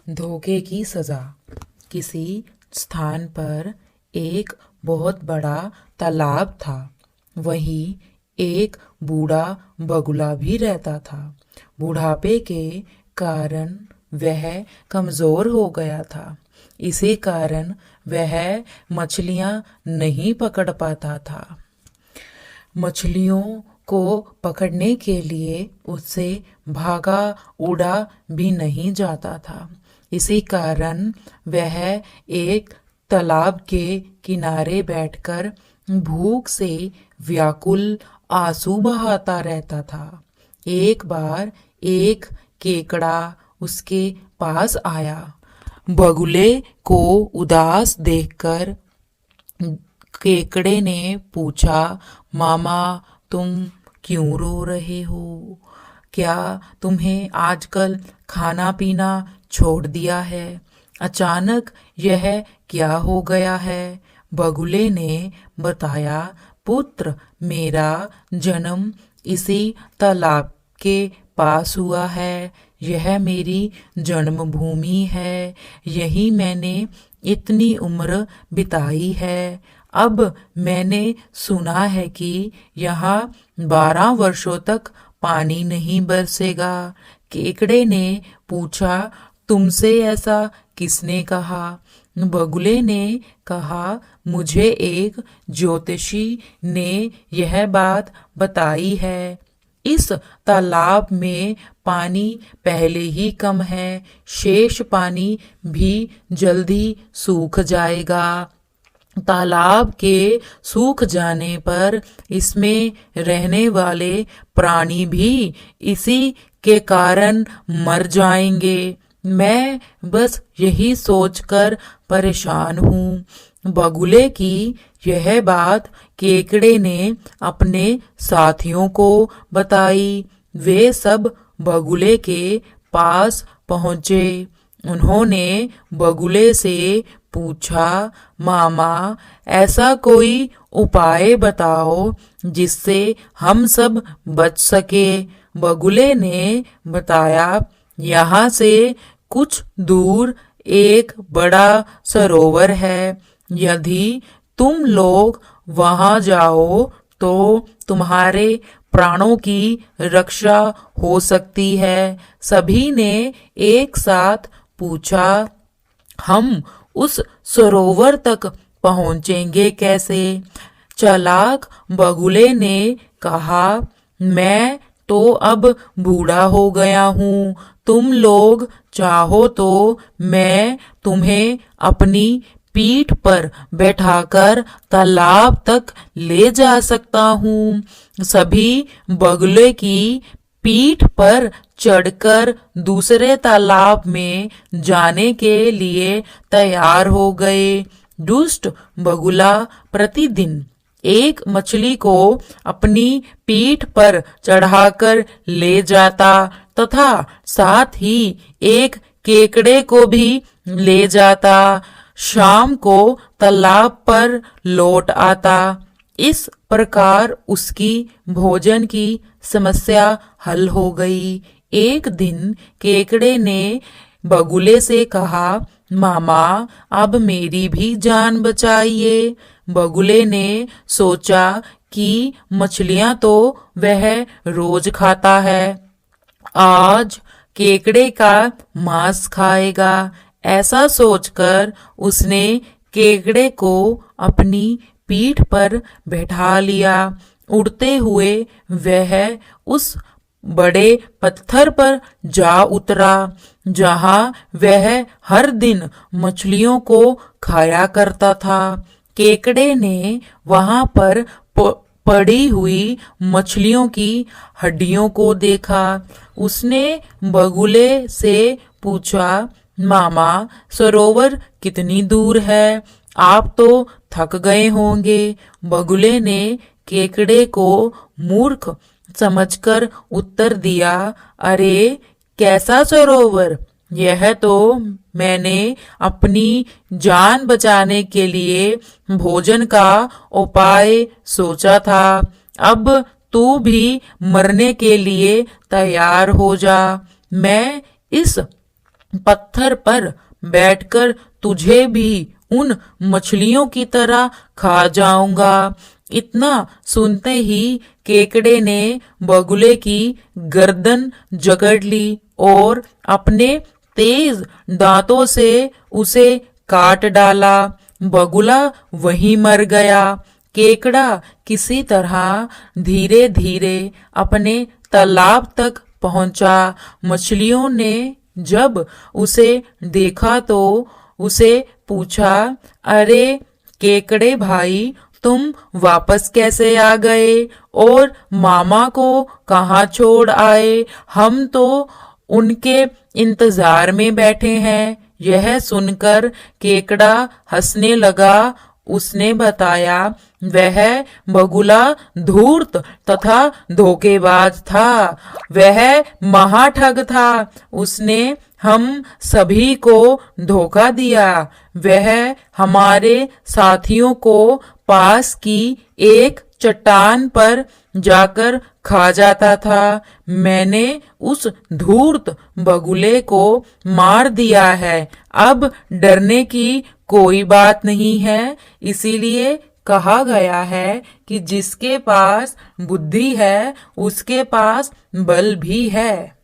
धोखे की सजा। किसी स्थान पर एक बहुत बड़ा तालाब था। वहीं एक बूढ़ा बगुला भी रहता था। बुढ़ापे के कारण वह कमजोर हो गया था। इसी कारण वह मछलियां नहीं पकड़ पाता था। मछलियों को पकड़ने के लिए उससे भागा उड़ा भी नहीं जाता था। इसी कारण वह एक तालाब के किनारे बैठकर भूख से व्याकुल आंसू बहाता रहता था। एक बार एक केकड़ा उसके पास आया। बगुले को उदास देखकर केकड़े ने पूछा, मामा, तुम क्यों रो रहे हो? क्या तुम्हें आजकल खाना पीना छोड़ दिया है? अचानक यह क्या हो गया है? बगुले ने बताया, पुत्र, मेरा जन्म इसी तालाब के पास हुआ है। यह मेरी जन्मभूमि है। यही मैंने इतनी उम्र बिताई है। अब मैंने सुना है कि यहाँ 12 वर्षों तक पानी नहीं बरसेगा। केकड़े ने पूछा, तुमसे ऐसा किसने कहा? बगुले ने कहा, मुझे एक ज्योतिषी ने यह बात बताई है। इस तालाब में पानी पहले ही कम है। शेष पानी भी जल्दी सूख जाएगा। तालाब के सूख जाने पर इसमें रहने वाले प्राणी भी इसी के कारण मर जाएंगे। मैं बस यही सोचकर परेशान हूँ। बगुले की यह बात केकड़े ने अपने साथियों को बताई। वे सब बगुले के पास पहुंचे। उन्होंने बगुले से पूछा, मामा, ऐसा कोई उपाय बताओ जिससे हम सब बच सके। बगुले ने बताया, यहाँ से कुछ दूर एक बड़ा सरोवर है। यदि तुम लोग वहां जाओ तो तुम्हारे प्राणों की रक्षा हो सकती है। सभी ने एक साथ पूछा, हम उस सरोवर तक पहुंचेंगे कैसे? चालाक बगुले ने कहा, मैं तो अब बूढ़ा हो गया हूँ। तुम लोग चाहो तो मैं तुम्हें अपनी पीठ पर बैठाकर तालाब तक ले जा सकता हूँ। सभी बगुले की पीठ पर चढ़कर दूसरे तालाब में जाने के लिए तैयार हो गए। दुष्ट बगुला प्रतिदिन एक मछली को अपनी पीठ पर चढ़ाकर ले जाता तथा साथ ही एक केकड़े को भी ले जाता। शाम को तालाब पर लौट आता। इस प्रकार उसकी भोजन की समस्या हल हो गई। एक दिन केकड़े ने बगुले से कहा, मामा, अब मेरी भी जान बचाइए। बगुले ने सोचा कि मछलियां तो वह रोज खाता है, आज केकड़े का मांस खाएगा। ऐसा सोचकर उसने केकड़े को अपनी पीठ पर बैठा लिया। उड़ते हुए वह उस बड़े पत्थर पर जा उतरा जहां वह हर दिन मछलियों को खाया करता था। केकड़े ने वहां पर पड़ी हुई मछलियों की हड्डियों को देखा। उसने बगुले से पूछा, मामा, सरोवर कितनी दूर है? आप तो थक गए होंगे। बगुले ने केकड़े को मूर्ख समझकर उत्तर दिया, अरे कैसा सरोवर? यह तो मैंने अपनी जान बचाने के लिए भोजन का उपाय सोचा था। अब तू भी मरने के लिए तैयार हो जा। मैं इस पत्थर पर बैठकर तुझे भी उन मछलियों की तरह खा जाऊंगा। इतना सुनते ही केकड़े ने बगुले की गर्दन जकड़ ली और अपने तेज दांतों से उसे काट डाला। बगुला वहीं मर गया। केकड़ा किसी तरह धीरे धीरे अपने तालाब तक पहुंचा। मछलियों ने जब उसे देखा तो उसे पूछा, अरे केकड़े भाई, तुम वापस कैसे आ गए और मामा को कहाँ छोड़ आए? हम तो उनके इंतजार में बैठे हैं। यह सुनकर केकड़ा हंसने लगा। उसने बताया, वह बगुला धूर्त तथा धोखेबाज था। वह महाठग था। उसने हम सभी को धोखा दिया। वह हमारे साथियों को पास की एक चट्टान पर जाकर खा जाता था। मैंने उस धूर्त बगुले को मार दिया है। अब डरने की कोई बात नहीं है। इसीलिए कहा गया है कि जिसके पास बुद्धि है उसके पास बल भी है।